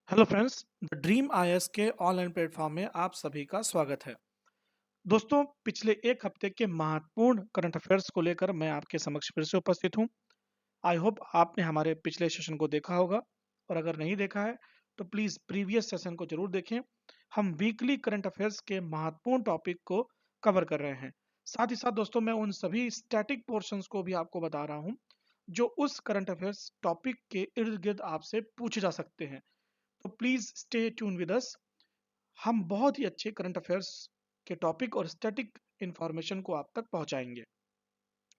Hello friends, the dream IAS के online platform में आप सभी का स्वागत है। दोस्तों, पिछले एक हफ्ते के महत्वपूर्ण करंट अफेयर्स को लेकर मैं आपके समक्ष फिर से उपस्थित हूं। आई होप आपने हमारे पिछले सेशन को देखा होगा, और अगर नहीं देखा है तो प्लीज प्रीवियस सेशन को जरूर देखें। हम वीकली करंट अफेयर्स के महत्वपूर्ण टॉपिक को कवर कर रहे हैं। साथ ही साथ दोस्तों, मैं उन सभी स्टैटिक पोर्शंस को भी आपको बता रहा हूं जो उस करंट अफेयर्स टॉपिक के इर्द गिर्द आपसे पूछे जा सकते हैं। तो प्लीज स्टे ट्यून विद अस। हम बहुत ही अच्छे करंट अफेयर्स के टॉपिक और स्टैटिक इंफॉर्मेशन को आप तक पहुंचाएंगे,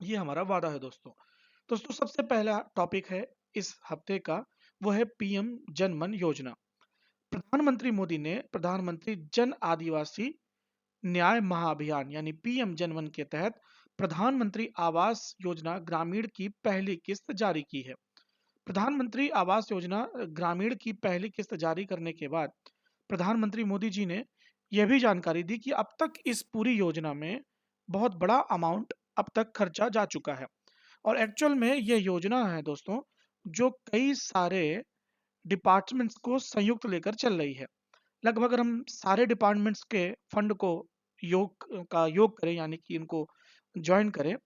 ये हमारा वादा है दोस्तों। दोस्तों, सबसे पहला टॉपिक है इस हफ्ते का, वो है पीएम जन मन योजना। प्रधानमंत्री मोदी ने प्रधानमंत्री जन आदिवासी न्याय महाअभियान यानी पीएम जन मन के तहत प्रधानमंत्री आवास योजना ग्रामीण की पहली किस्त जारी की है। प्रधानमंत्री आवास योजना ग्रामीण की पहली किस्त जारी करने के बाद प्रधानमंत्री मोदी जी ने यह भी जानकारी दी कि अब तक इस पूरी योजना में बहुत बड़ा अमाउंट अब तक खर्चा जा चुका है। और एक्चुअल में यह योजना है दोस्तों, जो कई सारे डिपार्टमेंट्स को संयुक्त लेकर चल रही है। लगभग अगर हम सारे डिपार्टमेंट्स के फंड को योग करें, यानी कि इनको ज्वाइन करें,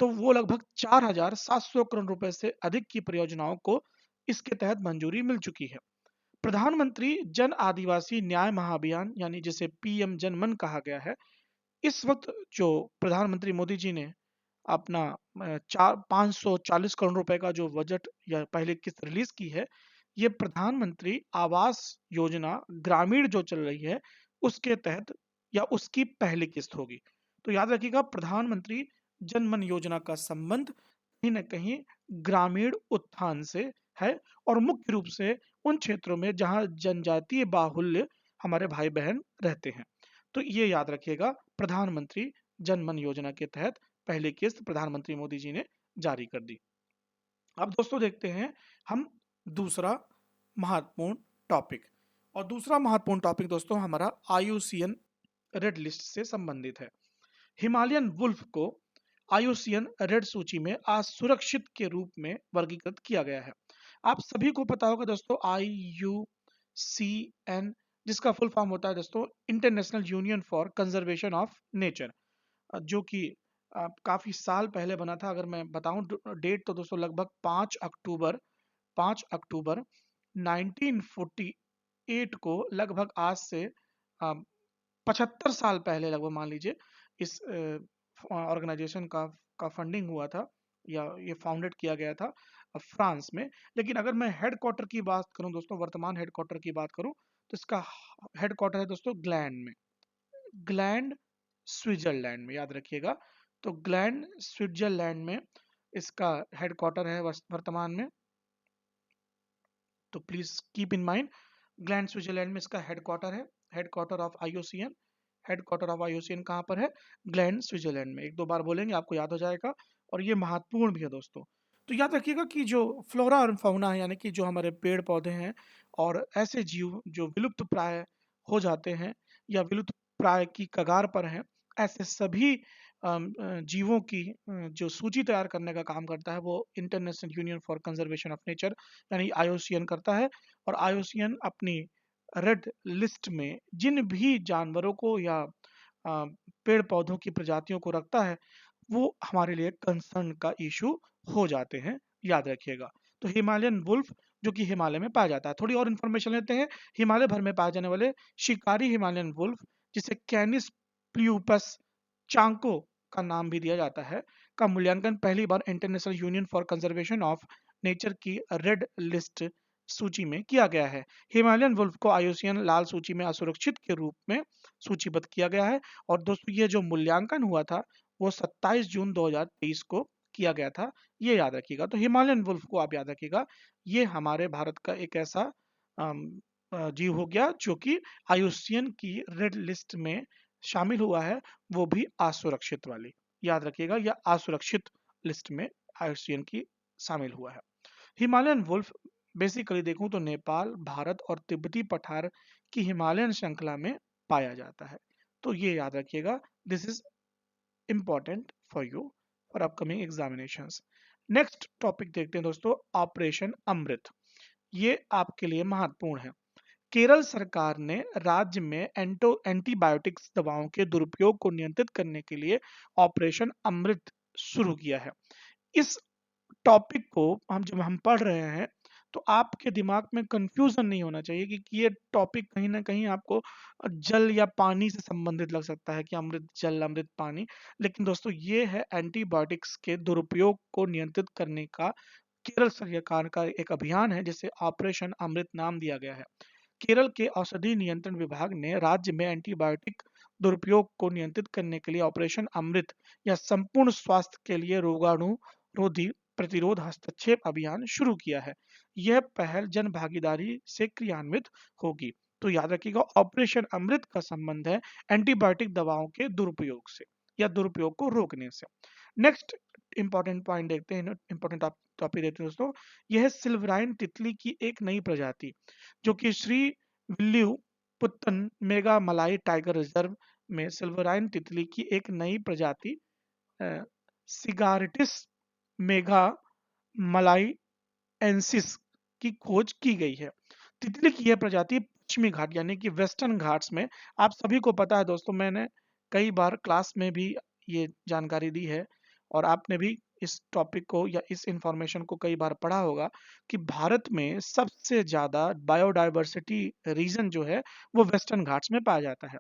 तो वो लगभग 4,700 करोड़ रुपए से अधिक की परियोजनाओं को इसके तहत मंजूरी मिल चुकी है। प्रधानमंत्री जन आदिवासी न्याय महाअभियान यानी जिसे पीएम जन मन कहा गया है, इस वक्त जो प्रधानमंत्री मोदी जी ने अपना 540 करोड़ रुपए का जो बजट या पहले किस्त रिलीज की है, ये प्रधानमंत्री आवास योजना ग्रामीण जो चल रही है उसके तहत या उसकी पहली किस्त होगी। तो याद रखिएगा, प्रधानमंत्री जन मन योजना का संबंध कहीं ना कहीं ग्रामीण उत्थान से है, और मुख्य रूप से उन क्षेत्रों में जहां जनजातीय बाहुल्य हमारे भाई बहन रहते हैं। तो ये याद रखिएगा, प्रधानमंत्री जन मन योजना के तहत पहली किस्त प्रधानमंत्री मोदी जी ने जारी कर दी। अब दोस्तों देखते हैं हम दूसरा महत्वपूर्ण टॉपिक। और दूसरा महत्वपूर्ण टॉपिक दोस्तों हमारा आईयूसीएन रेड लिस्ट से संबंधित है। हिमालयन वुल्फ को आईयूसीएन रेड सूची में असुरक्षित के रूप में वर्गीकृत किया गया है। आप सभी को पता होगा दोस्तों, आईयूसीएन जिसका फुल फॉर्म होता है दोस्तों international Union for Conservation of nature, जो कि काफी साल पहले बना था। अगर मैं बताऊं डेट, तो दोस्तों लगभग 5 अक्टूबर 1948 को, लगभग आज से 75 साल पहले लगभग मान लीजिए, इस ऑर्गेनाइजेशन का फंडिंग हुआ था या ये फाउंडेड किया गया था फ्रांस में। लेकिन अगर मैं हेडक्वार्टर की बात करूं दोस्तों, वर्तमान हेडक्वार्टर की बात करूं, तो इसका हेडक्वार्टर है दोस्तों ग्लैंड में, ग्लैंड स्विट्जरलैंड में, याद रखिएगा। तो ग्लैंड स्विट्जरलैंड में इसका हेडक्वार्टर है वर्तमान में। तो please keep in mind, gland Switzerland में इसका हेडक्वार्टर है। Headquarter of IUCN, headquarter of IUCN कहाँ पर है? ग्लैंड स्विट्जरलैंड में। एक दो बार बोलेंगे आपको याद हो जाएगा, और ये महत्वपूर्ण भी है दोस्तों। तो याद रखिएगा कि जो फ्लोरा और फौना है, यानी कि जो हमारे पेड़ पौधे हैं और ऐसे जीव जो विलुप्त प्राय हो जाते हैं या विलुप्त प्राय की कगार पर हैं, ऐसे सभी जीवों की जो सूची तैयार करने का काम करता है, वो international Union for Conservation of nature यानी आईयूसीएन करता है। और आईयूसीएन अपनी रेड लिस्ट में जिन भी जानवरों को या पेड़ पौधों की प्रजातियों को रखता है, वो हमारे लिए कंसर्न का इशू हो जाते हैं, याद रखिएगा। तो हिमालयन वुल्फ जो कि हिमालय में पाया जाता है, थोड़ी और इन्फॉर्मेशन लेते हैं। हिमालय भर में पाए जाने वाले शिकारी हिमालयन वुल्फ, जिसे कैनिस प्ल्यूपस चांको का नाम भी दिया जाता है, का मूल्यांकन पहली बार International Union for Conservation of Nature की रेड लिस्ट सूची में किया गया है। हिमालयन वुल्फ को आईयूसीएन लाल सूची में असुरक्षित के रूप में सूचीबद्ध किया गया है। और दोस्तों, ये जो मूल्यांकन हुआ था वो 27 जून 2023 को किया गया था, ये याद रखिएगा। तो हिमालयन वुल्फ को आप याद रखिएगा, ये हमारे भारत का एक ऐसा जीव हो गया जो कि आईयूसीएन की रेड लिस्ट में शामिल हुआ है, वो भी असुरक्षित वाली। याद रखिएगा, यह असुरक्षित लिस्ट में आईयूसीएन की शामिल हुआ है। हिमालयन वुल्फ बेसिकली देखूं तो नेपाल, भारत और तिब्बती पठार की हिमालयन श्रृंखला में पाया जाता है। तो ये याद रखिएगा, this is important for you for upcoming examinations. Next topic देखते हैं दोस्तों, ऑपरेशन अमृत। ये आपके लिए महत्वपूर्ण है। केरल सरकार ने राज्य में एंटीबायोटिक्स दवाओं के दुरुपयोग को नियंत्रित करने के लिए ऑपरेशन अमृत शुरू किया है। इस टॉपिक को जब हम पढ़ रहे हैं तो आपके दिमाग में कंफ्यूजन नहीं होना चाहिए कि ये टॉपिक कहीं ना कहीं आपको जल या पानी से संबंधित लग सकता है कि अमृत जल अमृत पानी। लेकिन दोस्तों ये है एंटीबायोटिक्स के दुरुपयोग को नियंत्रित करने का केरल सरकार का एक अभियान है जिसे ऑपरेशन अमृत नाम दिया गया है। केरल के औषधि नियंत्रण विभाग ने राज्य में एंटीबायोटिक दुरुपयोग को नियंत्रित करने के लिए ऑपरेशन अमृत या संपूर्ण स्वास्थ्य के लिए रोगाणुरोधी प्रतिरोध हस्तक्षेप अभियान शुरू किया है। यह पहल जन भागीदारी से क्रियान्वित होगी। तो याद रखिएगा, ऑपरेशन अमृत का संबंध है एंटीबायोटिक दवाओं के दुरुपयोग से या दुरुपयोग को रोकने से। नेक्स्ट इंपॉर्टेंट पॉइंट देखते हैं, इंपॉर्टेंट टॉपिक देखते हैं दोस्तों। यह है सिल्वराइन तितली की एक नई प्रजाति जो कि श्री विल्लू पुत्तन मेगा मलाई टाइगर रिजर्व में सिल्वराइन तितली की एक नई प्रजाति सिगारिटिस मेगा मलाई एंसिस की खोज की गई है। तितली की यह प्रजाति पश्चिमी घाट यानी कि वेस्टर्न घाट्स में, आप सभी को पता है दोस्तों, मैंने कई बार क्लास में भी ये जानकारी दी है और आपने भी इस टॉपिक को या इस इंफॉर्मेशन को कई बार पढ़ा होगा कि भारत में सबसे ज्यादा बायोडायवर्सिटी रीजन जो है वो वेस्टर्न घाट्स में पाया जाता है।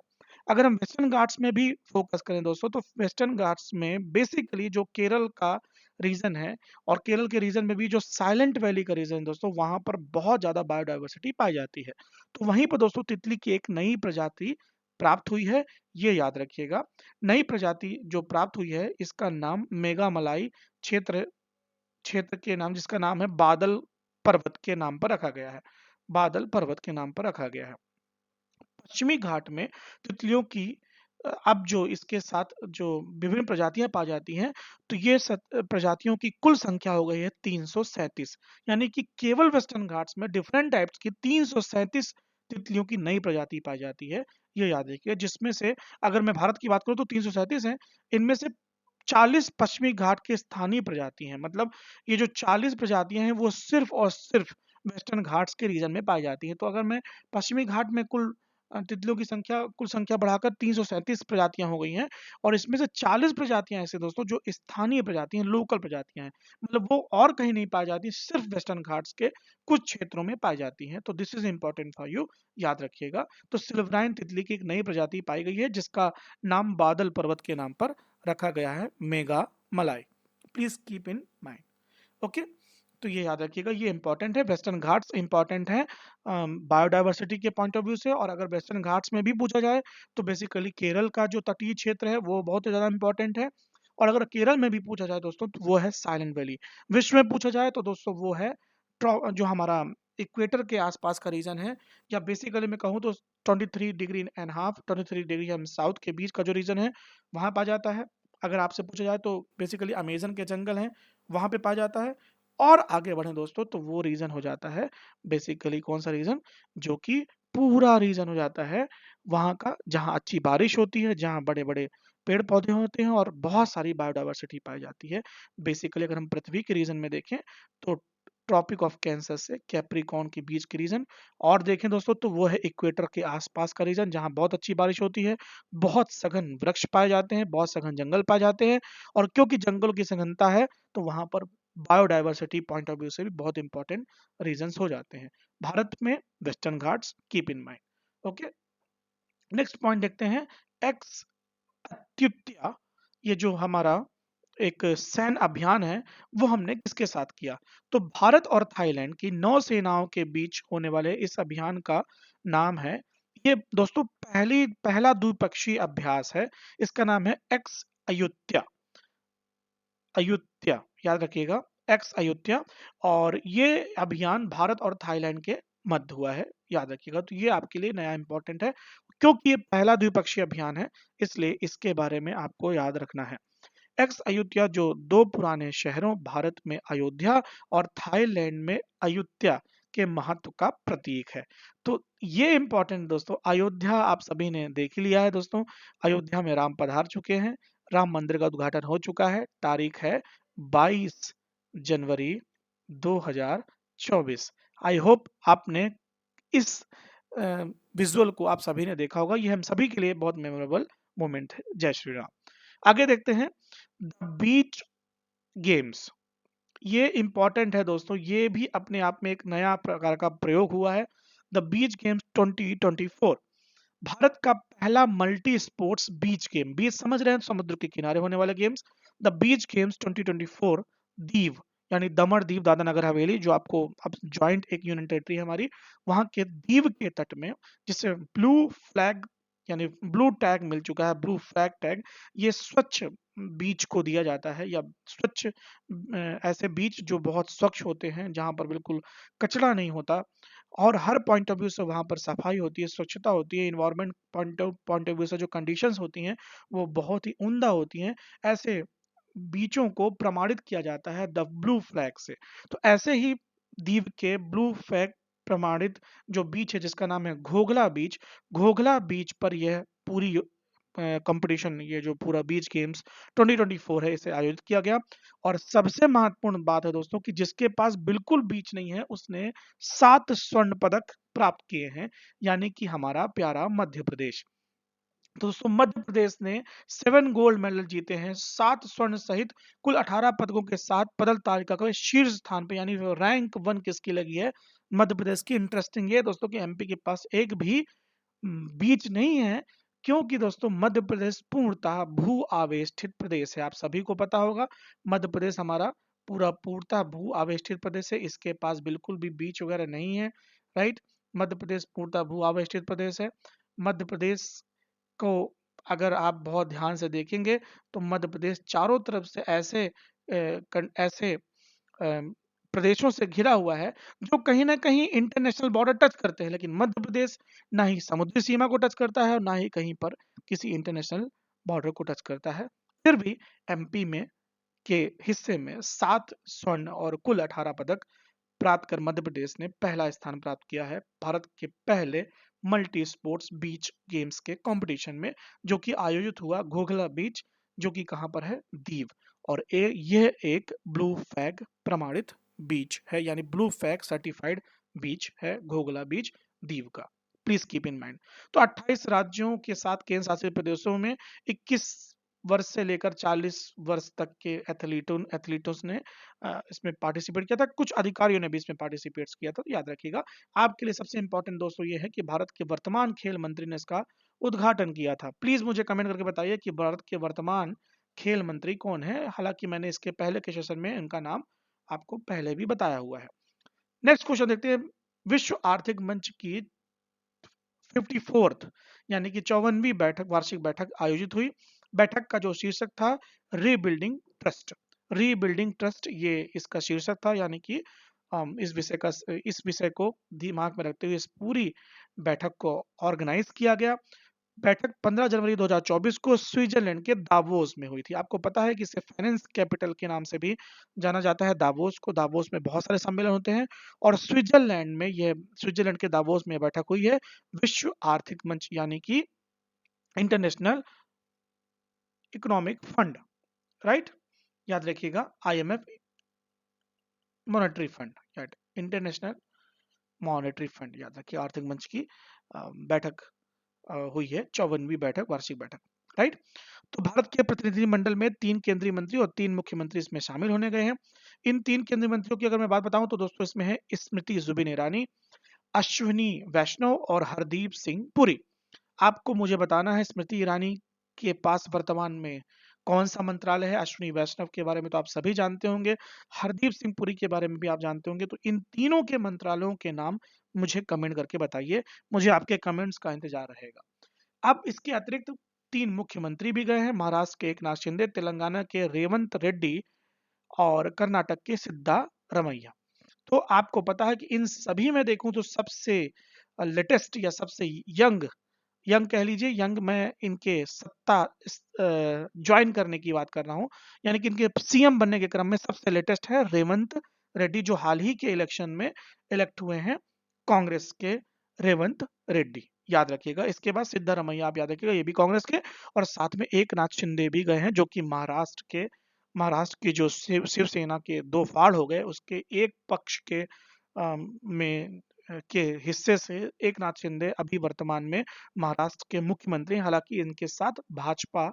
अगर हम वेस्टर्न घाट्स में भी फोकस करें दोस्तों तो वेस्टर्न घाट्स में बेसिकली जो केरल का रीजन है और केरल के रीजन में भी जो साइलेंट वैली का रीजन है दोस्तों, वहां पर बहुत ज्यादा बायोडायवर्सिटी पाई जाती है। तो वहीं पर दोस्तों तितली की एक नई प्रजाति प्राप्त हुई है, ये याद रखिएगा। नई प्रजाति जो प्राप्त हुई है इसका नाम मेघामलाई क्षेत्र क्षेत्र के नाम, जिसका नाम है बादल पर्वत के नाम पर रखा गया है। बादल पर्वत के नाम पर रखा गया है। पश्चिमी घाट में तितलियों की अब जो इसके साथ जो विभिन्न प्रजातियां पाई जाती हैं, तो ये प्रजातियों की कुल संख्या हो गई है 337। यानी कि केवल वेस्टर्न घाट्स में डिफरेंट टाइप्स की 337 तितलियों की नई प्रजाति पाई जाती है, ये याद रखिए। जिसमें से अगर मैं भारत की बात करूं तो 337 है, इनमें से 40 पश्चिमी घाट के स्थानीय प्रजाति हैं। मतलब ये जो 40 प्रजातियां हैं वो सिर्फ और सिर्फ वेस्टर्न घाट्स के रीजन में पाई जाती हैं। तो अगर मैं पश्चिमी घाट में तितलियों की संख्या कुल संख्या बढ़ाकर 337 प्रजातियां हो गई हैं और इसमें से 40 प्रजातियां ऐसे दोस्तों जो स्थानीय प्रजातियां हैं, लोकल प्रजातियां हैं, मतलब वो और कहीं नहीं पाई जाती, सिर्फ वेस्टर्न घाट्स के कुछ क्षेत्रों में पाई जाती हैं। तो this is important for you, याद रखिएगा। तो सिल्वराइन तितली की एक नई प्रजाति पाई गई है जिसका नाम बादल पर्वत के नाम पर रखा गया है, मेगा मलाई। Please keep in mind. Okay, तो ये याद रखिएगा, ये इंपॉर्टेंट है। वेस्टर्न घाट्स इंपॉर्टेंट है बायोडायवर्सिटी के पॉइंट ऑफ व्यू से। और अगर वेस्टर्न घाट्स में भी पूछा जाए तो बेसिकली केरल का जो तटीय क्षेत्र है वो बहुत ज्यादा इंपॉर्टेंट है। और अगर केरल में भी पूछा जाए दोस्तों तो वो है साइलेंट वैली। विश्व में पूछा जाए तो दोस्तों वो है जो हमारा इक्वेटर के आसपास का रीजन है, या बेसिकली मैं कहूँ तो 23 डिग्री एंड हाफ 23 डिग्री हम साउथ के बीच का जो रीजन है वहां पाया जाता है। अगर आपसे पूछा जाए तो बेसिकली अमेजन के जंगल हैं, वहां पे पाया जाता है। और आगे बढ़े दोस्तों तो वो रीजन हो जाता है बेसिकली कौन सा रीजन, जो कि पूरा रीजन हो जाता है वहां का जहां अच्छी बारिश होती है, जहां बड़े बड़े पेड़ पौधे होते हैं और बहुत सारी बायोडायवर्सिटी पाई जाती है। बेसिकली अगर हम पृथ्वी के रीजन में देखें तो ट्रॉपिक ऑफ कैंसर से कैप्रिकॉर्न के बीच के रीजन, और देखें दोस्तों तो वो है इक्वेटर के आसपास का रीजन जहां बहुत अच्छी बारिश होती है, बहुत सघन वृक्ष पाए जाते हैं, बहुत सघन जंगल पाए जाते हैं। और क्योंकि जंगलों की सघनता है तो वहां पर बायोडायवर्सिटी पॉइंट ऑफ व्यू से भी बहुत इंपॉर्टेंट रीजंस हो जाते हैं। भारत में western Ghats, keep in mind. Okay, next point देखते हैं, एक्स अत्युत्या। ये जो हमारा एक सैन्य अभियान है वो हमने किसके साथ किया, तो भारत और थाईलैंड की नौसेनाओं के बीच होने वाले इस अभियान का नाम है, ये दोस्तों पहला द्विपक्षीय अभ्यास है। इसका नाम है एक्स अयुत्या। अयुत्या याद रखिएगा, एक्स अयुत्या। और ये अभियान भारत और थाईलैंड के मध्य हुआ है, याद रखिएगा। तो ये आपके लिए नया इंपॉर्टेंट है क्योंकि ये पहला द्विपक्षीय अभियान है, इसलिए इसके बारे में आपको याद रखना है। एक्स अयुत्या जो दो पुराने शहरों भारत में अयोध्या और थाईलैंड में अयुत्या के महत्व का प्रतीक है। तो ये इंपॉर्टेंट दोस्तों, अयोध्या आप सभी ने देख ही लिया है दोस्तों, अयोध्या में राम पधार चुके हैं, राम मंदिर का उद्घाटन हो चुका है, तारीख है 22 जनवरी 2024। आई होप आपने इस विजुअल को आप सभी ने देखा होगा। ये हम सभी के लिए बहुत मेमोरेबल मोमेंट है। जय श्री राम। आगे देखते हैं द बीच गेम्स। ये इंपॉर्टेंट है दोस्तों, ये भी अपने आप में एक नया प्रकार का प्रयोग हुआ है। द बीच गेम्स 2024 भारत का पहला मल्टी स्पोर्ट्स बीच गेम। बीच समझ रहे हैं, समुद्र के किनारे होने वाले games. The beach games 2024 Diu यानी दमन दीव दादरा नगर हवेली, जो आपको अब ज्वाइंट एक यूनियन टेरिटरी है हमारी, वहां के दीव के तट में, जिसे ब्लू फ्लैग यानी ब्लू टैग मिल चुका है, ब्लू फ्लैग टैग। ये स्वच्छ बीच को दिया जाता है, या स्वच्छ ऐसे बीच जो बहुत स्वच्छ होते हैं, जहां पर बिल्कुल कचरा नहीं होता और हर पॉइंट ऑफ व्यू से वहां पर सफाई होती है, स्वच्छता होती है, इन्वायरमेंट पॉइंट ऑफ व्यू से जो कंडीशंस होती हैं वो बहुत ही उम्दा होती हैं। ऐसे बीचों को प्रमाणित किया जाता है द ब्लू फ्लैग से। तो ऐसे ही दीव के ब्लू फ्लैग प्रमाणित जो बीच है, जिसका नाम है घोघला बीच, घोघला बीच पर यह पूरी कंपटीशन, ये जो पूरा बीच गेम्स 2024 है, इसे आयोजित किया गया। और सबसे महत्वपूर्ण बात है दोस्तों कि जिसके पास बिल्कुल बीच नहीं है उसने 7 स्वर्ण पदक प्राप्त किए हैं, यानी कि हमारा प्यारा मध्य प्रदेश। तो दोस्तों मध्य प्रदेश ने 7 गोल्ड मेडल जीते हैं, 7 स्वर्ण सहित कुल 18 पदकों के साथ पदक तालिका के शीर्ष स्थान पे, यानी रैंक 1 किसकी लगी है? मध्य प्रदेश की। इंटरेस्टिंग ये दोस्तों कि एमपी के पास एक भी बीच नहीं है, क्योंकि दोस्तों मध्य प्रदेश पूर्णतः भू आवेष्टित प्रदेश है। आप सभी को पता होगा मध्य प्रदेश हमारा पूर्णतः भू आवेष्टित प्रदेश है, इसके पास बिल्कुल भी बीच वगैरह नहीं है। राइट, मध्य प्रदेश पूर्णतः भू आवेष्टित प्रदेश है। मध्य प्रदेश को अगर आप बहुत ध्यान से देखेंगे तो मध्य प्रदेश चारों तरफ से ऐसे प्रदेशों से घिरा हुआ है जो कहीं ना कहीं इंटरनेशनल बॉर्डर टच करते हैं, लेकिन मध्य प्रदेश ना ही समुद्री सीमा को टच करता है और ना ही कहीं पर किसी इंटरनेशनल बॉर्डर को टच करता है। फिर भी एमपी में के हिस्से में 7 स्वर्ण और कुल 18 पदक प्राप्त कर मध्य प्रदेश ने पहला स्थान प्राप्त किया है भारत के पहले मल्टी स्पोर्ट्स बीच गेम्स के कंपटीशन में, जो कि आयोजित हुआ घोघला बीच, जो कि कहां पर है? दीव। और यह एक ब्लू फ्लैग प्रमाणित बीच है, यानी ब्लू फ्लैग सर्टिफाइड बीच है घोघला बीच दीव का। Please keep in mind. तो 28 राज्यों के साथ केंद्र शासित प्रदेशों में 21 वर्ष से लेकर 40 वर्ष तक के एथलीटों ने इसमें पार्टिसिपेट किया था। कुछ अधिकारियों ने भी इसमें पार्टिसिपेट किया था, तो याद रखिएगा। आपके लिए सबसे इंपॉर्टेंट दोस्तों ये है कि भारत के वर्तमान खेल मंत्री ने इसका उद्घाटन किया था। प्लीज मुझे कमेंट करके बताइए कि भारत के वर्तमान खेल मंत्री कौन है। हालांकि मैंने इसके पहले के सेशन में इनका नाम आपको पहले भी बताया हुआ है। नेक्स्ट क्वेश्चन देखते हैं। विश्व आर्थिक मंच की 54th यानी कि 54वीं बैठक, वार्षिक बैठक आयोजित हुई। बैठक का जो शीर्षक था रीबिल्डिंग ट्रस्ट। रीबिल्डिंग ट्रस्ट ये इसका शीर्षक था, यानी कि इस विषय को दिमाग में रखते हुए इस पूरी बैठक को ऑर्गेनाइज किया गया। बैठक 15 जनवरी 2024 को स्विट्जरलैंड के दावोस में हुई थी। आपको पता है कि इसे फाइनेंस कैपिटल के नाम से भी जाना जाता है दावोस को। दावोस में बहुत सारे सम्मेलन होते हैं और स्विट्जरलैंड के दावोस में बैठक हुई है विश्व आर्थिक मंच यानी कि इंटरनेशनल इकोनॉमिक फंड। राइट, याद रखिएगा IMF monetary fund, international monetary fund, याद रखिए। आर्थिक मंच की बैठक हुई है 54वीं बैठक, वार्षिक बैठक। राइट, तो भारत के प्रतिनिधि मंडल में 3 केंद्रीय मंत्री और 3 मुख्यमंत्री इसमें शामिल होने गए हैं। इन 3 केंद्रीय मंत्रियों की अगर मैं बात बताऊं तो दोस्तों इसमें है स्मृति जुबिन ईरानी, अश्विनी वैष्णव और हरदीप सिंह पुरी। आपको मुझे बताना है स्मृति ईरानी के पास वर्तमान में कौन सा मंत्रालय है। अश्विनी वैष्णव के बारे में तो आप सभी जानते होंगे, हरदीप सिंह पुरी के बारे में भी आप जानते होंगे। तो इन तीनों के मंत्रालयों के नाम मुझे कमेंट करके बताइए, मुझे आपके कमेंट्स का इंतजार रहेगा। अब इसके अतिरिक्त 3 मुख्यमंत्री भी गए हैं। महाराष्ट्र के एकनाथ शिंदे, तेलंगाना के रेवंत रेड्डी और कर्नाटक के सिद्धारमैया। तो आपको पता है कि इन सभी में देखूं तो सबसे लेटेस्ट या सबसे यंग यंग कह लीजिए, यंग मैं इनके सत्ता ज्वाइन करने की बात कर रहा हूं, यानी कि इनके सीएम बनने के क्रम में सबसे लेटेस्ट है रेवंत रेड्डी, जो हाल ही के इलेक्शन में इलेक्ट हुए हैं, कांग्रेस के रेवंत रेड्डी। याद रखिएगा। इसके बाद सिद्धारमैया आप याद रखिएगा, ये भी कांग्रेस के। और साथ में एकनाथ शिंदे भी गए हैं, जो कि महाराष्ट्र की जो शिवसेना के 2 फाड़ हो गए उसके एक पक्ष के में के हिस्से से एकनाथ शिंदे अभी वर्तमान में महाराष्ट्र के मुख्यमंत्री हैं। हालांकि इनके साथ भाजपा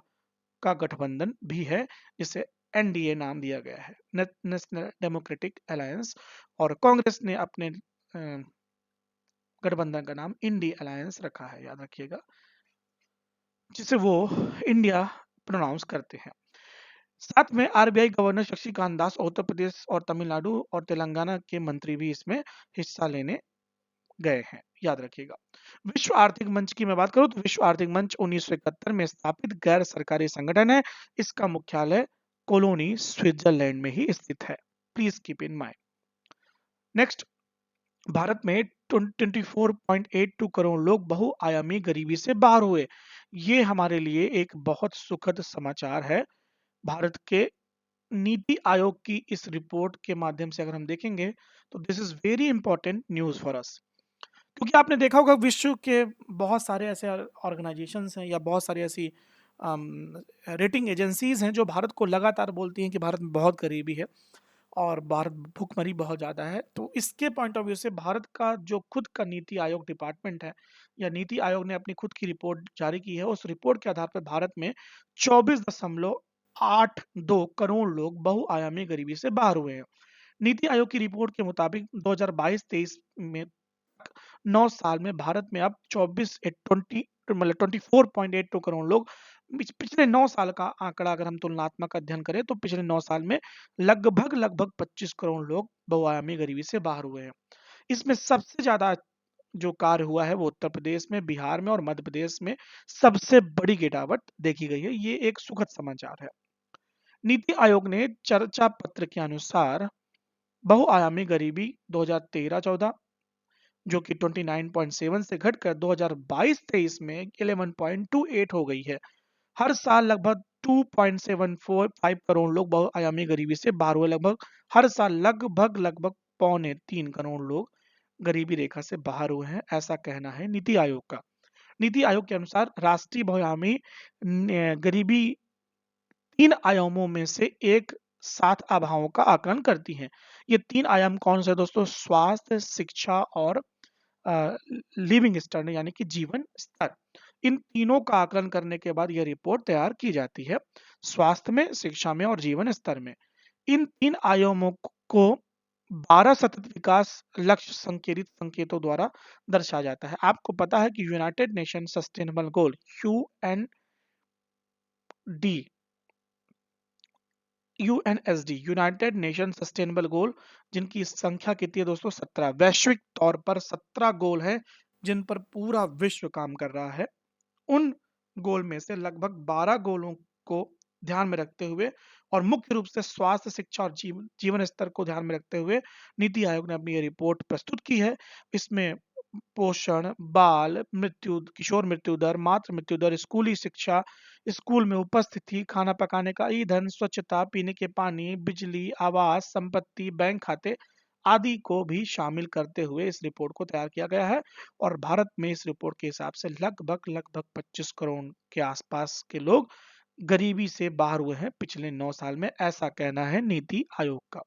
का गठबंधन भी है, जिसे एनडीए नाम दिया गया है, नेशनल डेमोक्रेटिक अलायंस। और कांग्रेस ने अपने गठबंधन का नाम इंडी अलायंस रखा है, याद रखिएगा, जिसे वो इंडिया प्रोनाउंस करते हैं। साथ में आरबीआई गवर्नर शक्तिकांत दास उत्तर प्रदेश और तमिलनाडु और तेलंगाना के मंत्री भी इसमें हिस्सा लेने गए हैं, याद रखिएगा। विश्व आर्थिक मंच की मैं बात करूं तो विश्व आर्थिक मंच 1971 में स्थापित गैर सरकारी संगठन है। इसका मुख्यालय कोलोनी स्विट्जरलैंड में ही स्थित है। Please keep in mind. Next, Bharat में 24.82 करोड़ लोग बहुआयामी गरीबी से बाहर हुए। ये हमारे लिए एक बहुत सुखद समाचार है। भारत के नीति आयोग की इस रिपोर्ट के माध्यम से अगर हम देखेंगे तो this is very important news for us. क्योंकि आपने देखा होगा विश्व के बहुत सारे ऐसे ऑर्गेनाइजेशंस हैं या बहुत सारी ऐसी रेटिंग एजेंसीज हैं जो भारत को लगातार बोलती हैं कि भारत में बहुत गरीबी है और भारत भुखमरी बहुत ज़्यादा है। तो इसके पॉइंट ऑफ व्यू से भारत का जो खुद का नीति आयोग डिपार्टमेंट है या नीति आयोग ने अपनी खुद की रिपोर्ट जारी की है, उस रिपोर्ट के आधार पर भारत में 24.82 करोड़ लोग बहुआयामी गरीबी से बाहर हुए हैं। नीति आयोग की रिपोर्ट के मुताबिक 2022-23 में 9 साल में भारत में अब 24.82 करोड़ लोग, पिछले 9 साल का आंकड़ा अगर हम तुलनात्मक अध्ययन करें तो पिछले 9 साल में लगभग 25 करोड़ लोग बहुआयामी गरीबी से बाहर हुए हैं। इसमें सबसे ज्यादा जो कार्य हुआ है वो उत्तर प्रदेश में, बिहार में और मध्य प्रदेश में सबसे बड़ी गिरावट देखी गई है। ये एक सुखद समाचार है। नीति आयोग ने चर्चा पत्र के अनुसार बहुआयामी गरीबी 2013-14 जो कि 29.7 से घटकर 2022-23 में 11.28 हो गई है। हर साल लगभग 2.745 करोड़ लोग बहुआयामी गरीबी से बाहर हुए। लगभग हर साल लगभग 3.25 करोड़ लोग गरीबी रेखा से बाहर हुए हैं, ऐसा कहना है नीति आयोग का। नीति आयोग के अनुसार राष्ट्रीय बहुआयामी गरीबी 3 आयामों में से एक 7 अभावों का आकलन करती है। ये 3 आयाम कौन से दोस्तों? स्वास्थ्य, शिक्षा और लिविंग स्टैंडर्ड यानी कि जीवन स्तर। इन तीनों का आकलन करने के बाद यह रिपोर्ट तैयार की जाती है, स्वास्थ्य में, शिक्षा में और जीवन स्तर में। इन 3 आयामों को 12 सतत विकास लक्ष्य संकेतित संकेतों द्वारा दर्शाया जाता है। आपको पता है कि यूनाइटेड नेशन सस्टेनेबल गोल यूएनएसडी यूनाइटेड नेशन सस्टेनेबल गोल, जिनकी संख्या कितनी है दोस्तों? 17। वैश्विक तौर पर 17 गोल हैं जिन पर पूरा विश्व काम कर रहा है। उन गोल में से लगभग 12 गोलों को ध्यान में रखते हुए और मुख्य रूप से स्वास्थ्य, शिक्षा और जीवन स्तर को ध्यान में रखते हुए नीति आयोग ने अपनी ये रिपोर्ट प्रस्तुत की है। इसमें पोषण, बाल मृत्यु, किशोर मृत्यु दर, मातृ मृत्यु दर, स्कूली शिक्षा, स्कूल में उपस्थिति, खाना पकाने का ईंधन, स्वच्छता, पीने के पानी, बिजली, आवास, संपत्ति, बैंक खाते आदि को भी शामिल करते हुए इस रिपोर्ट को तैयार किया गया है। और भारत में इस रिपोर्ट के हिसाब से लगभग 25 करोड़ के आसपास के लोग गरीबी से बाहर हुए हैं पिछले 9 साल में, ऐसा कहना है नीति आयोग का।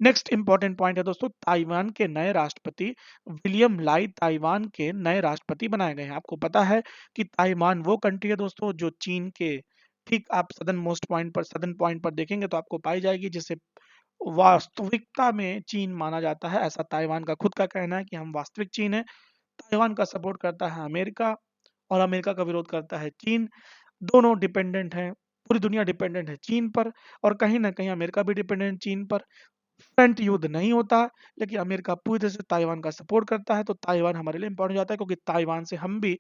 नेक्स्ट इंपॉर्टेंट पॉइंट है दोस्तों, ताइवान के नए राष्ट्रपति विलियम लाई ताइवान के नए राष्ट्रपति बनाए गए हैं। आपको पता है कि ताइवान वो कंट्री है दोस्तों जो चीन के ठीक आप सदन पॉइंट पर देखेंगे तो आपको पाई जाएगी, जिसे वास्तविकता में चीन माना जाता है। ऐसा ताइवान का खुद का कहना है कि हम वास्तविक चीन है। ताइवान का सपोर्ट करता है अमेरिका और अमेरिका का विरोध करता है चीन। दोनों डिपेंडेंट हैं, पूरी दुनिया डिपेंडेंट है चीन पर और कहीं ना कहीं अमेरिका भी डिपेंडेंट चीन पर। फ्रंट युद्ध नहीं होता, लेकिन अमेरिका पूरी तरह से ताइवान का सपोर्ट करता है, तो ताइवान हमारे लिए इंपॉर्टेंट हो जाता है क्योंकि ताइवान से हम भी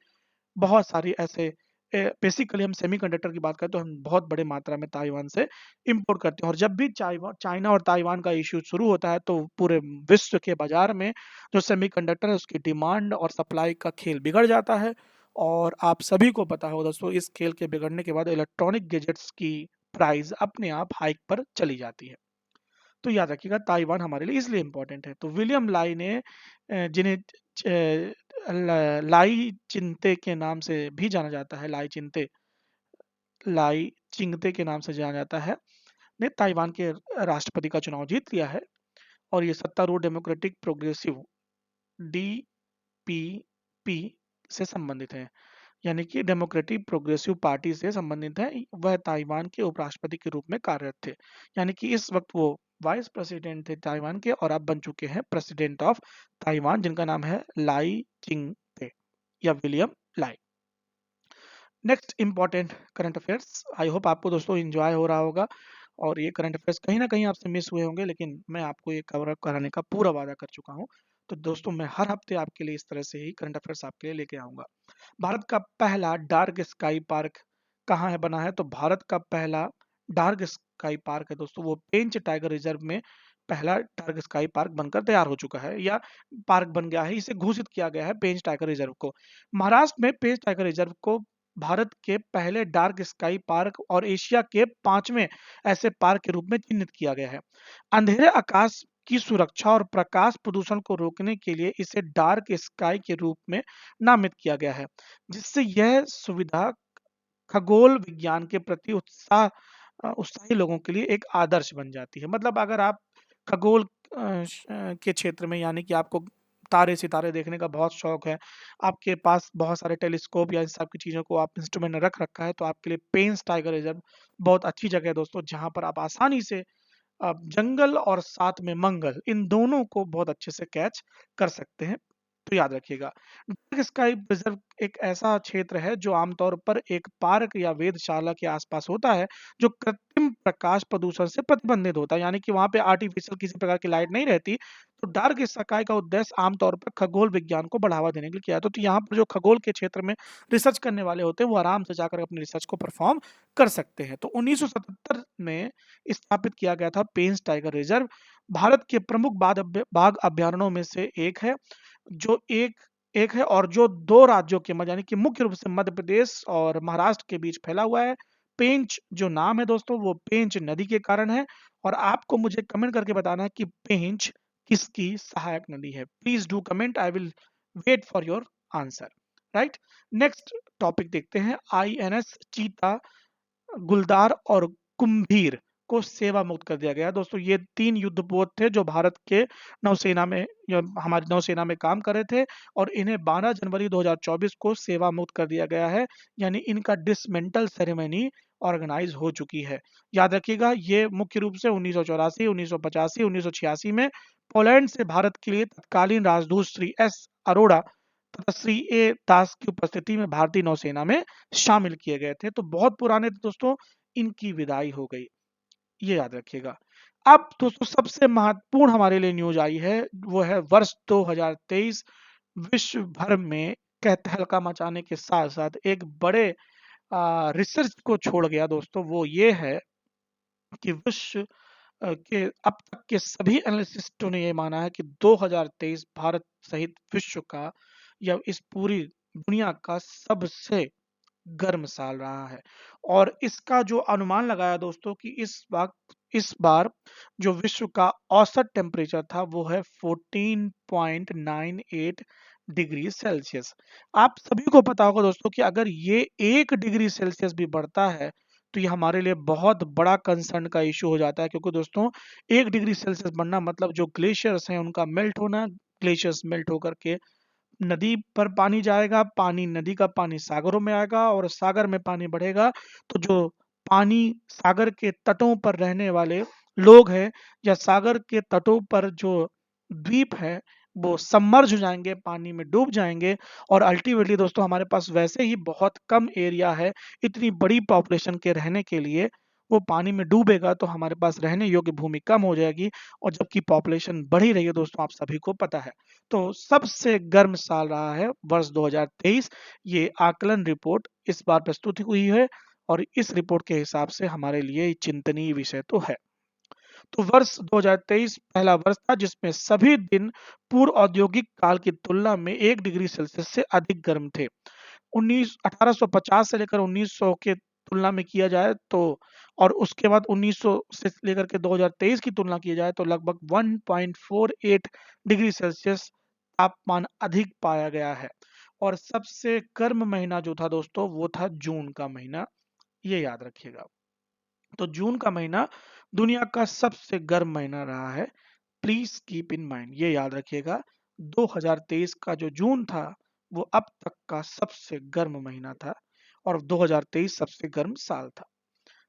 बहुत सारी ऐसे बेसिकली हम सेमीकंडक्टर की बात करें तो हम बहुत बड़े मात्रा में ताइवान से इंपोर्ट करते हैं। और जब भी चाइना और ताइवान का इश्यू शुरू होता है तो पूरे विश्व के बाजार में जो सेमीकंडक्टर है उसकी डिमांड और सप्लाई का खेल बिगड़ जाता है। और आप सभी को पता होगा दोस्तों, इस खेल के बिगड़ने के बाद इलेक्ट्रॉनिक गैजेट्स की प्राइस अपने आप हाइक पर चली जाती है। तो याद रखिएगा ताइवान हमारे लिए इसलिए इंपॉर्टेंट है। तो विलियम लाई ने जिन्हें लाई चिंते के नाम से भी जाना जाता है, लाई चिंगते के नाम से जाना जाता है, ने ताइवान के राष्ट्रपति का चुनाव जीत लिया है। और ये सत्तारूढ़ डेमोक्रेटिक प्रोग्रेसिव DPP से संबंधित है, यानी कि डेमोक्रेटिक प्रोग्रेसिव पार्टी से संबंधित है। वह ताइवान के उपराष्ट्रपति के रूप में कार्यरत थे, यानी कि इस वक्त वो वाइस प्रेसिडेंट थे ताइवान के और अब बन चुके हैं प्रेसिडेंट ऑफ ताइवान, जिनका नाम है लाई चिंगते या William lie. Next important current affairs, I hope आपको दोस्तों एंजॉय हो रहा होगा और ये करंट अफेयर्स कहीं ना कहीं आपसे मिस हुए होंगे, लेकिन मैं आपको ये कवर अप कराने का पूरा वादा कर चुका हूँ। तो दोस्तों मैं हर हफ्ते आपके लिए इस तरह से ही करंट अफेयर्स आपके लिए लेके आऊंगा। भारत का पहला डार्क स्काई पार्क कहाँ है बना है? तो भारत का पहला डार्क स्काई पार्क है दोस्तों, वो पेंच टाइगर रिजर्व में पहला डार्क स्काई पार्क बनकर तैयार हो चुका है या पार्क बन गया है। इसे घोषित किया गया है पेंच टाइगर रिजर्व को। महाराष्ट्र में पेंच टाइगर रिजर्व को भारत के पहले डार्क स्काई पार्क और एशिया के 5वें ऐसे पार्क के रूप में चिन्हित किया गया है। अंधेरे आकाश की सुरक्षा और प्रकाश प्रदूषण को रोकने के लिए इसे डार्क स्काई के रूप में नामित किया गया है, जिससे यह सुविधा खगोल विज्ञान के प्रति उत्साही लोगों के लिए एक आदर्श बन जाती है। मतलब अगर आप खगोल के क्षेत्र में, यानी कि आपको तारे सितारे देखने का बहुत शौक है, आपके पास बहुत सारे टेलीस्कोप या इन सब की चीज़ों को आप इंस्ट्रूमेंट में रख रखा है, तो आपके लिए पेंच टाइगर रिजर्व बहुत अच्छी जगह है दोस्तों, जहाँ पर आप आसानी से जंगल और साथ में मंगल इन दोनों को बहुत अच्छे से कैच कर सकते हैं। तो याद रखिएगा, डार्क स्काई रिजर्व एक ऐसा क्षेत्र है जो आमतौर पर एक पार्क या वेधशाला के आसपास होता है, जो कृत्रिम प्रकाश प्रदूषण से प्रतिबंधित होता है, यानी कि वहां पे आर्टिफिशियल किसी प्रकार की लाइट नहीं रहती। तो डार्क स्काई का उद्देश्य आमतौर पर खगोल विज्ञान को बढ़ावा देने के लिए किया जाता है। तो यहाँ पर जो खगोल के क्षेत्र में रिसर्च करने वाले होते हैं वो आराम से जाकर अपनी रिसर्च को परफॉर्म कर सकते हैं। तो 1977 में स्थापित किया गया था पेंच टाइगर रिजर्व। भारत के प्रमुख बाघ अभ्यारण्यों में से एक है, जो एक है और जो दो राज्यों के मध्य, यानी कि मुख्य रूप से मध्य प्रदेश और महाराष्ट्र के बीच फैला हुआ है। पेंच जो नाम है दोस्तों, वो पेंच नदी के कारण है। और आपको मुझे कमेंट करके बताना है कि पेंच किसकी सहायक नदी है। Please do comment, I will wait for your answer. Right, next topic देखते हैं। INS चीता, गुलदार और कुंभीर को सेवा मुक्त कर दिया गया। दोस्तों ये 3 युद्धपोत थे जो भारत के नौसेना में या हमारी नौसेना में काम कर रहे थे, और इन्हें 12 जनवरी 2024 को सेवा मुक्त कर दिया गया है, यानी इनका डिसमेंटल सेरेमनी ऑर्गेनाइज हो चुकी है। याद रखिएगा, ये मुख्य रूप से 1984, 1985, 1986 में पोलैंड से भारत के लिए तत्कालीन राजदूत श्री S अरोड़ा तथा श्री A दास की उपस्थिति में भारतीय नौसेना में शामिल किए गए थे। तो बहुत पुराने थे दोस्तों, इनकी विदाई हो गई, ये याद रखिएगा। अब दोस्तों सबसे महत्वपूर्ण हमारे लिए न्यूज आई है, वो है वर्ष 2023 विश्व भर में कहतहलका मचाने के साथ साथ एक बड़े रिसर्च को छोड़ गया दोस्तों। वो ये है कि विश्व के अब तक के सभी एनालिस्टों ने ये माना है कि 2023 भारत सहित विश्व का या इस पूरी दुनिया का सबसे गर्म साल रहा है। और इसका जो अनुमान लगाया दोस्तों कि इस बार जो विश्व का औसत टेम्परेचर था वो है 14.98 डिग्री सेल्सियस। आप सभी को पता होगा दोस्तों कि अगर ये 1 डिग्री सेल्सियस भी बढ़ता है तो ये हमारे लिए बहुत बड़ा कंसर्न का इशू हो जाता है, क्योंकि दोस्तों 1 डिग्री सेल्सियस बढ़ना मतलब जो ग्लेशियर्स हैं उनका मेल्ट होना, ग्लेशियर्स मेल्ट होकर के नदी पर पानी जाएगा, पानी नदी का पानी सागरों में आएगा और सागर में पानी बढ़ेगा तो जो पानी सागर के तटों पर रहने वाले लोग हैं या सागर के तटों पर जो द्वीप है वो सबमर्ज हो जाएंगे, पानी में डूब जाएंगे। और अल्टीमेटली दोस्तों हमारे पास वैसे ही बहुत कम एरिया है इतनी बड़ी पॉपुलेशन के रहने के लिए, वो पानी में डूबेगा तो हमारे पास रहने योग्य भूमि कम हो जाएगी, और जबकि पॉपुलेशन बढ़ ही रही है दोस्तों, आप सभी को पता है। तो सबसे गर्म साल रहा है वर्ष 2023, ये आकलन रिपोर्ट इस बार प्रस्तुत हुई है और इस रिपोर्ट के हिसाब से हमारे लिए चिंतनीय विषय तो है। तो वर्ष 2023 पहला वर्ष था जिसमें सभी दिन पूर्व औद्योगिक काल की तुलना में 1 डिग्री सेल्सियस से अधिक गर्म थे। 1850 से लेकर 1900 के तुलना में किया जाए तो, और उसके बाद 1900 से लेकर के 2023 की तुलना की जाए तो लगभग 1.48 डिग्री सेल्सियस तापमान अधिक पाया गया है। और सबसे गर्म महीना जो था दोस्तों वो था जून का महीना, ये याद रखिएगा। तो जून का महीना दुनिया का सबसे गर्म महीना रहा है प्लीज कीप इन माइंड, ये याद रखिएगा, 2023 का जो जून था वो अब तक का सबसे गर्म महीना था और 2023 सबसे गर्म साल था।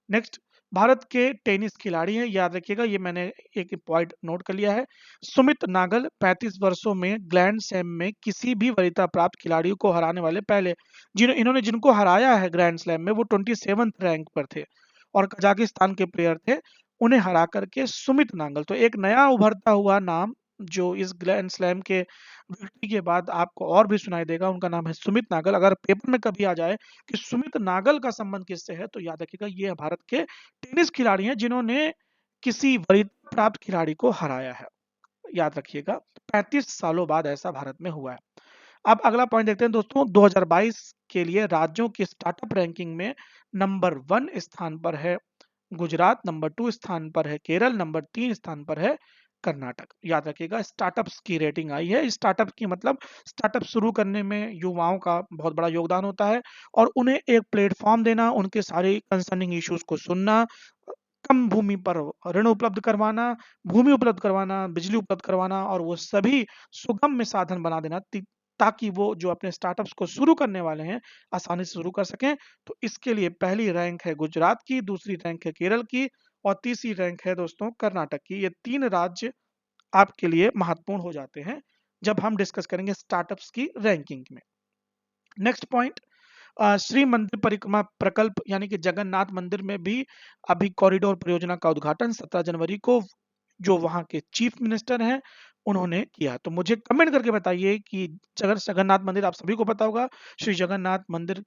नेक्स्ट, भारत के टेनिस खिलाड़ी हैं, याद रखिएगा, ये मैंने एक पॉइंट नोट कर लिया है। सुमित नागल 35 वर्षों में ग्रैंड स्लैम में किसी भी वरीयता प्राप्त खिलाड़ियों को हराने वाले पहले, इन्होंने जिनको हराया है ग्रैंड स्लैम में वो 27 रैंक पर थे और कजाकिस्तान के प्लेयर थे। उन्हें हरा करके सुमित नागल, तो एक नया उभरता हुआ नाम जो इस ग्रैंड स्लैम के विक्ट्री के बाद आपको और भी सुनाई देगा, उनका नाम है सुमित नागल। अगर पेपर में कभी आ जाए कि सुमित नागल का संबंध किससे है तो याद रखिएगा ये भारत के टेनिस खिलाड़ी हैं जिन्होंने किसी वरीयता प्राप्त खिलाड़ी को हराया है। याद रखिएगा 35 सालों बाद ऐसा भारत में हुआ है। अब अगला पॉइंट देखते हैं दोस्तों, 2022 के लिए राज्यों की स्टार्टअप रैंकिंग में नंबर 1 स्थान पर है गुजरात, नंबर 2 स्थान पर है केरल, नंबर 3 स्थान पर है कर्नाटक। याद रखिएगा स्टार्टअप्स की रेटिंग आई है। स्टार्टअप की मतलब स्टार्टअप शुरू करने में युवाओं का बहुत बड़ा योगदान होता है और उन्हें एक प्लेटफॉर्म देना, उनके सारे कंसर्निंग इश्यूज को सुनना, कम भूमि पर ऋण उपलब्ध करवाना, भूमि उपलब्ध करवाना, बिजली उपलब्ध करवाना और वो सभी सुगम्य साधन बना देना ताकि वो जो अपने स्टार्टअप्स को शुरू करने वाले हैं आसानी से शुरू कर सकें। तो इसके लिए पहली रैंक है गुजरात की, दूसरी रैंक है केरल की और तीसरी रैंक है दोस्तों कर्नाटक की। ये 3 राज्य आपके लिए महत्वपूर्ण हो जाते हैं जब हम डिस्कस करेंगे स्टार्टअप्स की रैंकिंग में। नेक्स्ट पॉइंट, श्री मंदिर परिक्रमा प्रकल्प यानी कि जगन्नाथ मंदिर में भी अभी कॉरिडोर परियोजना का उद्घाटन 17 जनवरी को जो वहां के चीफ मिनिस्टर हैं उन्होंने किया। तो मुझे कमेंट करके बताइए कि जगन्नाथ मंदिर आप सभी को पता होगा, श्री जगन्नाथ मंदिर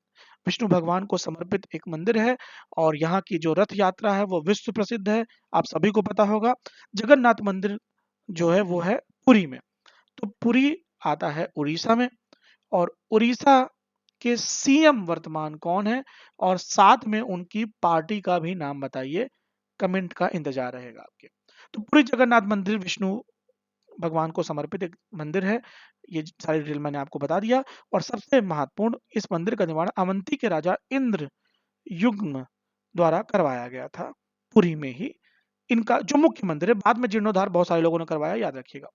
विष्णु भगवान को समर्पित एक मंदिर है और यहाँ की जो रथ यात्रा है वो विश्व प्रसिद्ध है, आप सभी को पता होगा। जगन्नाथ मंदिर जो है वो है पुरी में, तो पुरी आता है उड़ीसा में और उड़ीसा के सीएम वर्तमान कौन है और साथ में उनकी पार्टी का भी नाम बताइए, कमेंट का इंतजार रहेगा आपके। तो पुरी जगन्नाथ मंदिर विष्णु भगवान को समर्पित एक मंदिर है, ये सारी डिटेल मैंने आपको बता दिया। और सबसे महत्वपूर्ण, इस मंदिर का निर्माण अवंती के राजा इंद्र युग्म द्वारा करवाया गया था पुरी में ही। इनका जो मुख्य मंदिर है, बाद में जीर्णोद्धार बहुत सारे लोगों ने करवाया, याद रखिएगा।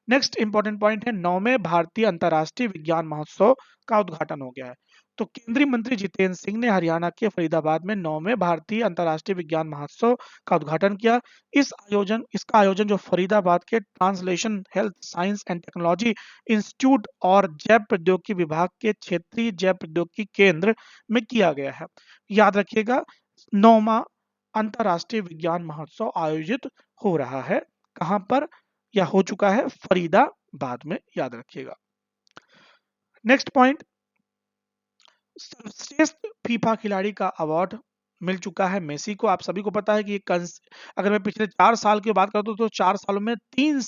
नेक्स्ट इंपॉर्टेंट पॉइंट है 9वें भारतीय अंतर्राष्ट्रीय विज्ञान महोत्सव का उद्घाटन हो गया है। तो केंद्रीय मंत्री जितेंद्र सिंह ने हरियाणा के फरीदाबाद में 9वें भारतीय अंतर्राष्ट्रीय विज्ञान महोत्सव का उद्घाटन किया। इसका आयोजन जो फरीदाबाद के translation health science and technology institute और जैव प्रौद्योगिकी विभाग के क्षेत्रीय जैव प्रौद्योगिकी केंद्र में किया गया है। याद रखिएगा 9वां अंतर्राष्ट्रीय विज्ञान महोत्सव आयोजित हो रहा है, कहां पर या हो चुका है, फरीदाबाद में, याद रखिएगा। नेक्स्ट पॉइंट, सर्वश्रेष्ठ फीफा खिलाड़ी का अवार्ड मिल चुका है मेसी को। आप सभी को पता है कि अगर मैं पिछले 4 साल की बात करता हूं तो 4 सालों में 3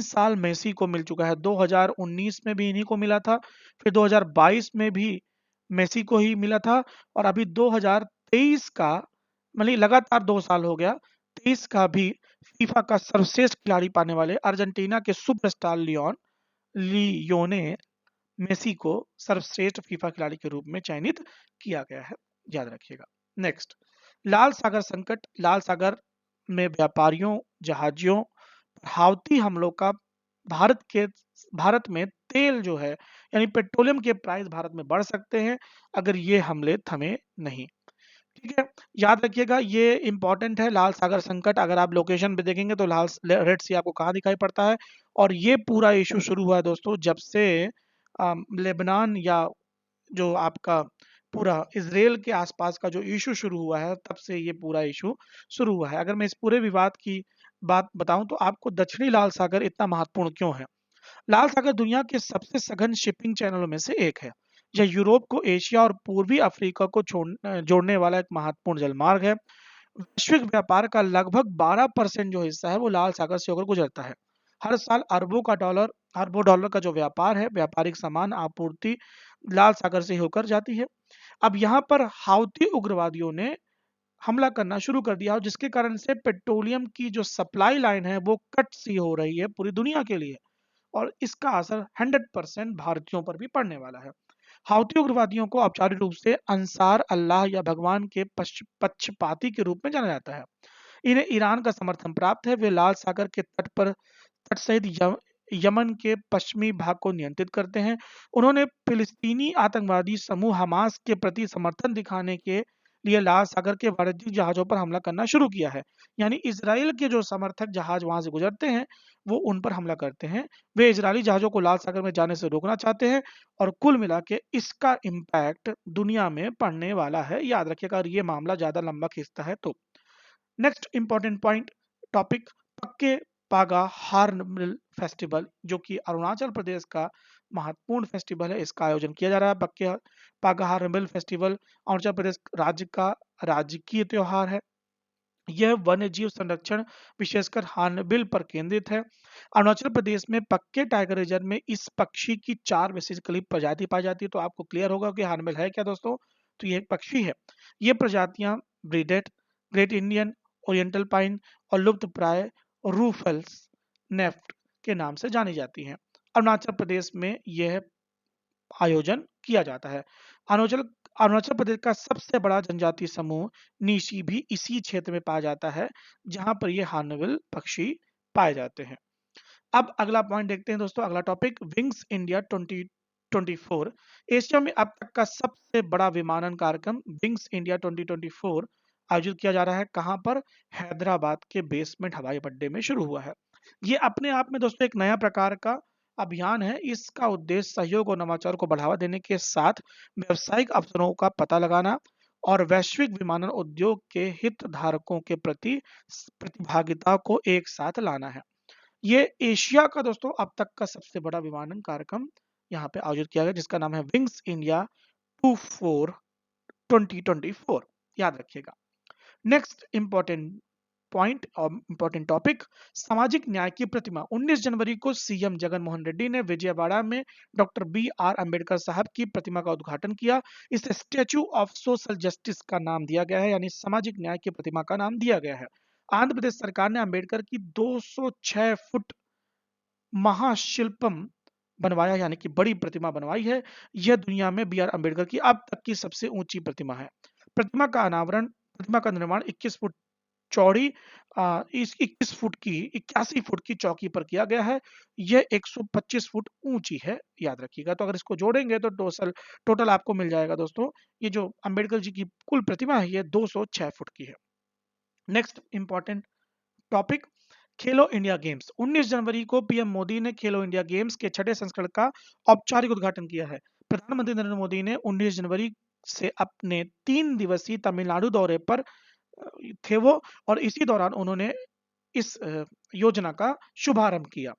साल मेसी को मिल चुका है। 2019 में भी इन्हीं को मिला था, फिर 2022 में भी मेसी को ही मिला था और अभी 2023 का, मतलब लगातार 2 साल हो गया, 23 का भी फीफा का सर्वश्रेष्ठ खिलाड़ी पाने वाले अर्जेंटीना के सुपरस्टार लियोने मेसी को सर्वश्रेष्ठ फीफा खिलाड़ी के रूप में चयनित किया गया है, याद रखिएगा। नेक्स्ट, लाल सागर संकट। लाल सागर में व्यापारियों, जहाजियों पर हाउती हमलों का भारत में तेल जो है यानी पेट्रोलियम के प्राइस भारत में बढ़ सकते हैं अगर ये हमले थमे नहीं। ठीक है, याद रखिएगा ये इंपॉर्टेंट है। लाल सागर संकट, अगर आप लोकेशन पे देखेंगे तो लाल रेड सी आपको कहाँ दिखाई पड़ता है और ये पूरा इशू शुरू हुआ है दोस्तों जब से लेबनान या जो आपका पूरा इजराइल के आसपास का जो इशू शुरू हुआ है तब से ये पूरा इशू शुरू हुआ है। अगर मैं इस पूरे विवाद की बात बताऊं तो आपको दक्षिणी लाल सागर इतना महत्वपूर्ण क्यों है। लाल सागर दुनिया के सबसे सघन शिपिंग चैनलों में से एक है। यह यूरोप को एशिया और पूर्वी अफ्रीका को जोड़ने वाला एक महत्वपूर्ण जलमार्ग है। वैश्विक व्यापार का लगभग 12% जो हिस्सा है वो लाल सागर से होकर गुजरता है। हर साल अरबों डॉलर का जो व्यापार है, व्यापारिक सामान आपूर्ति लाल सागर से होकर जाती है। अब यहाँ पर हाउती उग्रवादियों ने हमला करना शुरू कर दिया और जिसके कारण से पेट्रोलियम की जो सप्लाई लाइन है वो कट सी हो रही है पूरी दुनिया के लिए और इसका असर 100% भारतीयों पर भी पड़ने वाला है। हाउती उग्रवादियों को औपचारिक रूप से अंसार अल्लाह या भगवान के पक्षपाती के रूप में जाना जाता है। इन्हें ईरान का समर्थन प्राप्त है। वे लाल सागर के तट सहित यमन के पश्चिमी भाग को नियंत्रित करते हैं। उन्होंने फिलिस्तीनी आतंकवादी समूह हमास के प्रति समर्थन दिखाने के लिए लाल सागर के वाणिज्यिक जहाजों पर हमला करना शुरू किया है। यानी इजराइल के जो समर्थक जहाज वहां से गुजरते हैं वो उन पर हमला करते हैं। वे इजरायली जहाजों को लाल सागर में जाने से रोकना चाहते हैं और कुल मिला के इसका इम्पैक्ट दुनिया में पड़ने वाला है। याद रखिएगा अगर ये मामला ज्यादा लंबा खींचता है तो। नेक्स्ट इंपॉर्टेंट पॉइंट टॉपिक, पक्के पागा हार्नबिल फेस्टिवल, जो कि अरुणाचल प्रदेश का महत्वपूर्ण फेस्टिवल है। इसका आयोजन किया जा रहा है। पक्के पागा हार्नबिल फेस्टिवल अरुणाचल प्रदेश राज्य का राजकीय त्योहार है। यह वन्य जीव संरक्षण विशेषकर हार्नबिल पर केंद्रित है। अरुणाचल प्रदेश में पक्के टाइगर रिजर्व में इस पक्षी की 4 बेसिकली प्रजाति पाई जाती है। तो आपको क्लियर होगा कि हार्नबिल है क्या दोस्तों, तो ये एक पक्षी है। ये प्रजातियां braided, great Indian, oriental pine और लुप्त प्राय रूफल्स नेफ्ट के नाम से जानी जाती हैं। अरुणाचल प्रदेश में यह आयोजन किया जाता है। अरुणाचल अरुणाचल प्रदेश का सबसे बड़ा जनजातीय समूह नीशी भी इसी क्षेत्र में पाया जाता है जहां पर ये हार्नबिल पक्षी पाए जाते हैं। अब अगला पॉइंट देखते हैं दोस्तों, अगला टॉपिक विंग्स इंडिया 2024। एशिया में अब तक का सबसे बड़ा विमानन कार्यक्रम विंग्स इंडिया 2024 आयोजित किया जा रहा है। कहां पर? हैदराबाद के बेसमेंट हवाई अड्डे में शुरू हुआ है। ये अपने आप में दोस्तों एक नया प्रकार का अभियान है। इसका उद्देश्य सहयोग और नवाचार को बढ़ावा देने के साथ व्यावसायिक अवसरों का पता लगाना और वैश्विक विमानन उद्योग के हितधारकों के प्रति प्रतिभागिता को एक साथ लाना है। ये एशिया का दोस्तों अब तक का सबसे बड़ा विमानन कार्यक्रम यहाँ पे आयोजित किया गया जिसका नाम है विंग्स इंडिया 2024। याद रखिएगा। नेक्स्ट इंपॉर्टेंट पॉइंट और इंपॉर्टेंट टॉपिक, सामाजिक न्याय की प्रतिमा। 19 जनवरी को सीएम जगन मोहन रेड्डी ने विजयवाड़ा में डॉक्टर बी.आर. अम्बेडकर साहब की प्रतिमा का उद्घाटन किया। इसे स्टैच्यू ऑफ सोशल जस्टिस का नाम दिया गया है, यानी सामाजिक न्याय की प्रतिमा का नाम दिया गया है। आंध्र प्रदेश सरकार ने अम्बेडकर की 206 फुट महाशिल्पम बनवाया, यानी कि बड़ी प्रतिमा बनवाई है। यह दुनिया में बी.आर. अम्बेडकर की अब तक की सबसे ऊंची प्रतिमा है। प्रतिमा का निर्माण 21 फुट चौड़ी इस 81 फुट की चौकी पर किया गया है। यह 125 फुट ऊंची है। याद रखिएगा। तो अगर इसको जोड़ेंगे तो टोटल आपको मिल जाएगा दोस्तों, ये जो अंबेडकर जी की कुल प्रतिमा है ये 206 फुट की है। नेक्स्ट इंपॉर्टेंट टॉपिक, खेलो इंडिया गेम्स। 19 जनवरी को पीएम मोदी ने खेलो इंडिया गेम्स के 6ठे संस्करण का औपचारिक उद्घाटन किया है। प्रधानमंत्री नरेंद्र मोदी ने 19 जनवरी से अपने 3 दिवसीय तमिलनाडु दौरे पर थे वो, और इसी दौरान उन्होंने इस योजना का शुभारंभ किया।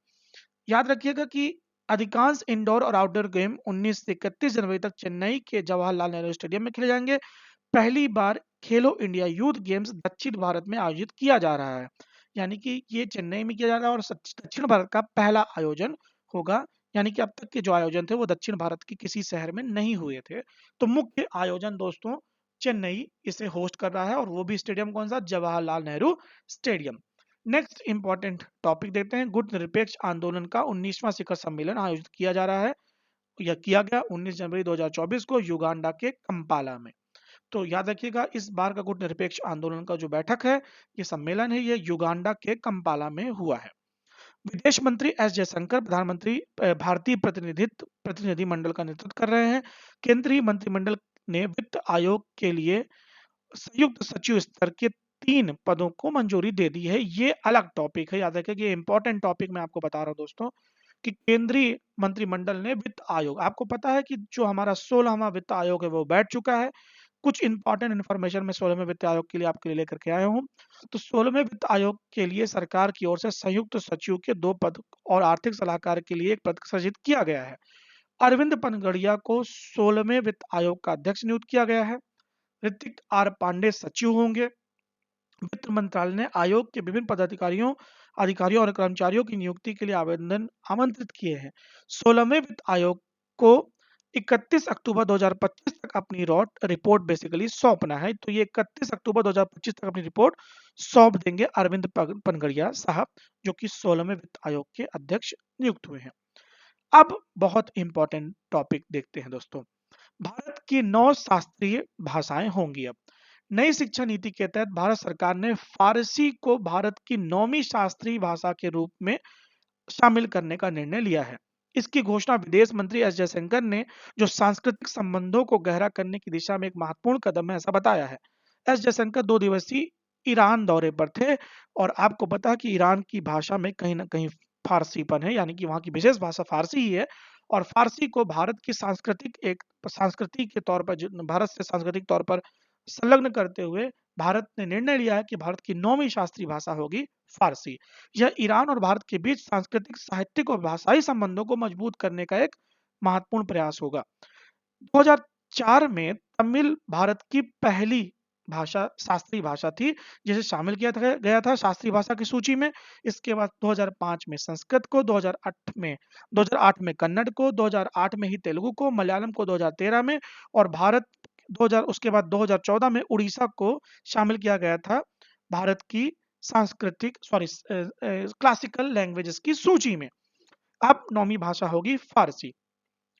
याद रखिएगा कि अधिकांश इंडोर और आउटडोर गेम 19 से 31 जनवरी तक चेन्नई के जवाहरलाल नेहरू स्टेडियम में खेले जाएंगे। पहली बार खेलो इंडिया यूथ गेम्स दक्षिण भारत में आयोजित किया जा रहा है, यानी कि ये चेन्नई में किया जा रहा है और दक्षिण भारत का पहला आयोजन होगा। यानी कि अब तक के जो आयोजन थे वो दक्षिण भारत के किसी शहर में नहीं हुए थे। तो मुख्य आयोजन दोस्तों चेन्नई इसे होस्ट कर रहा है, और वो भी स्टेडियम कौन सा? Jawaharlal Nehru stadium. Next important topic देखते हैं, गुट निरपेक्ष आंदोलन का 19वां शिखर सम्मेलन आयोजित किया जा रहा है। यह किया गया 19 जनवरी 2024 को युगांडा के कंपाला में। तो याद रखिएगा इस बार का गुट निरपेक्ष आंदोलन का जो बैठक है, ये सम्मेलन है, ये युगांडा के कंपाला में हुआ है। विदेश मंत्री एस जयशंकर प्रधानमंत्री भारतीय प्रतिनिधि मंडल का नेतृत्व कर रहे हैं। केंद्रीय मंत्रिमंडल ने वित्त आयोग के लिए संयुक्त सचिव स्तर के 3 पदों को मंजूरी दे दी है। ये अलग टॉपिक है, याद रखें कि ये इंपॉर्टेंट टॉपिक मैं आपको बता रहा हूं दोस्तों, कि केंद्रीय मंत्रिमंडल ने वित्त आयोग, आपको पता है कि जो हमारा 16वां वित्त आयोग है वो बैठ चुका है। कुछ इंपॉर्टेंट इन्फॉर्मेशन मैं 16वें वित्त आयोग के लिए आपके लिए लेकर के आया हूँ। तो 16वें वित्त आयोग के लिए सरकार की ओर से संयुक्त सचिव के 2 पद और आर्थिक सलाहकार के लिए 1 पद सृजित किया गया है। अरविंद पनगड़िया को 16वें वित्त आयोग का अध्यक्ष नियुक्त किया गया है। ऋतिक आर पांडे सचिव होंगे। वित्त मंत्रालय ने आयोग के विभिन्न अधिकारियों और कर्मचारियों की नियुक्ति के लिए आवेदन आमंत्रित किए हैं। 16वें वित्त आयोग को 31 अक्टूबर 2025 तक अपनी रिपोर्ट बेसिकली सौंपना है। तो ये 31 अक्टूबर 2025 तक अपनी रिपोर्ट सौंप देंगे अरविंद पनगड़िया साहब, जो कि 16वें वित्त आयोग के अध्यक्ष नियुक्त हुए हैं। अब बहुत इंपॉर्टेंट टॉपिक देखते हैं दोस्तों, भारत की 9 शास्त्रीय भाषाएं होंगी। अब नई शिक्षा नीति के तहत भारत सरकार ने फारसी को भारत की 9वीं शास्त्रीय भाषा के रूप में शामिल करने का निर्णय लिया है। इसकी घोषणा विदेश मंत्री एस जयशंकर ने, जो सांस्कृतिक संबंधों को गहरा करने की दिशा में एक महत्वपूर्ण कदम है, ऐसा बताया है। एस जयशंकर 2 दिवसीय ईरान दौरे पर थे और आपको पता है कि ईरान की भाषा में कहीं ना कहीं फारसीपन है, यानी कि वहां की विशेष भाषा फारसी ही है। और फारसी को भारत की संस्कृति के तौर पर, भारत से सांस्कृतिक तौर पर संलग्न करते हुए भारत ने निर्णय लिया है कि भारत की 9वीं शास्त्रीय भाषा होगी फारसी। यह ईरान और भारत के बीच सांस्कृतिक, साहित्यिक और भाषाई संबंधों को मजबूत करने का एक महत्वपूर्ण प्रयास होगा। 2004 में तमिल भारत की पहली शास्त्रीय भाषा थी, जिसे शामिल किया गया था शास्त्रीय भाषा की सूची में। इसके बाद 2005 में संस्कृत को, 2008 में कन्नड़ को, 2008 में ही तेलुगु को, मलयालम को 2013 में, और भारत 2000 उसके बाद 2014 में उड़ीसा को शामिल किया गया था भारत की क्लासिकल लैंग्वेजेस की सूची में। अब 9वीं भाषा होगी फारसी।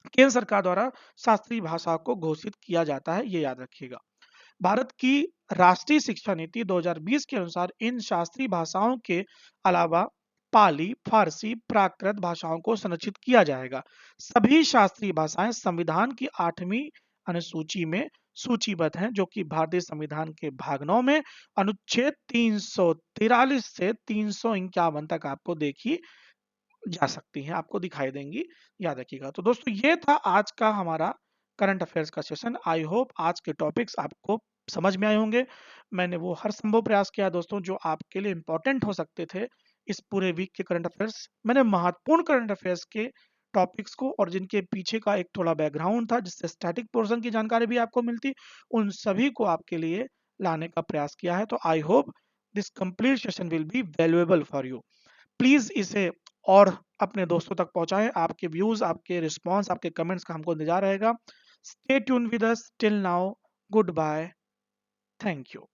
केंद्र सरकार द्वारा शास्त्रीय भाषा को घोषित किया जाता है, ये याद रखिएगा। भारत की राष्ट्रीय शिक्षा नीति 2020 के अनुसार इन शास्त्रीय भाषाओं के अलावा पाली, फारसी, प्राकृत भाषाओं को संरक्षित किया जाएगा। सभी शास्त्रीय भाषाएं संविधान की 8वीं अनुसूची में सूचीबद्ध हैं, जो कि भारतीय संविधान के भाग 9 में अनुच्छेद 343 से 351 तक आपको देखी जा सकती हैं, आपको दिखाई देंगी, याद रखिएगा। तो दोस्तों, ये था आज का हमारा करंट अफेयर्स का सेशन। आई होप आज के टॉपिक्स आपको समझ में आए होंगे। मैंने वो हर संभव प्रयास किया दोस्तों जो आपके लिए इंपॉर्टेंट हो सकते थे इस पूरे वीक के करंट अफेयर्स। मैंने महत्वपूर्ण करंट अफेयर्स के टॉपिक्स को और जिनके पीछे का एक थोड़ा बैकग्राउंड था, जिससे स्टैटिक पोर्शन की जानकारी भी आपको मिलती, उन सभी को आपके लिए लाने का प्रयास किया है। तो I hope this complete session will be valuable for you. Please इसे और अपने दोस्तों तक पहुंचाएं। आपके व्यूज, आपके रिस्पॉन्स, आपके कमेंट्स का हमको इंतजार रहेगा। Stay tune with us till now. Good bye. Thank you.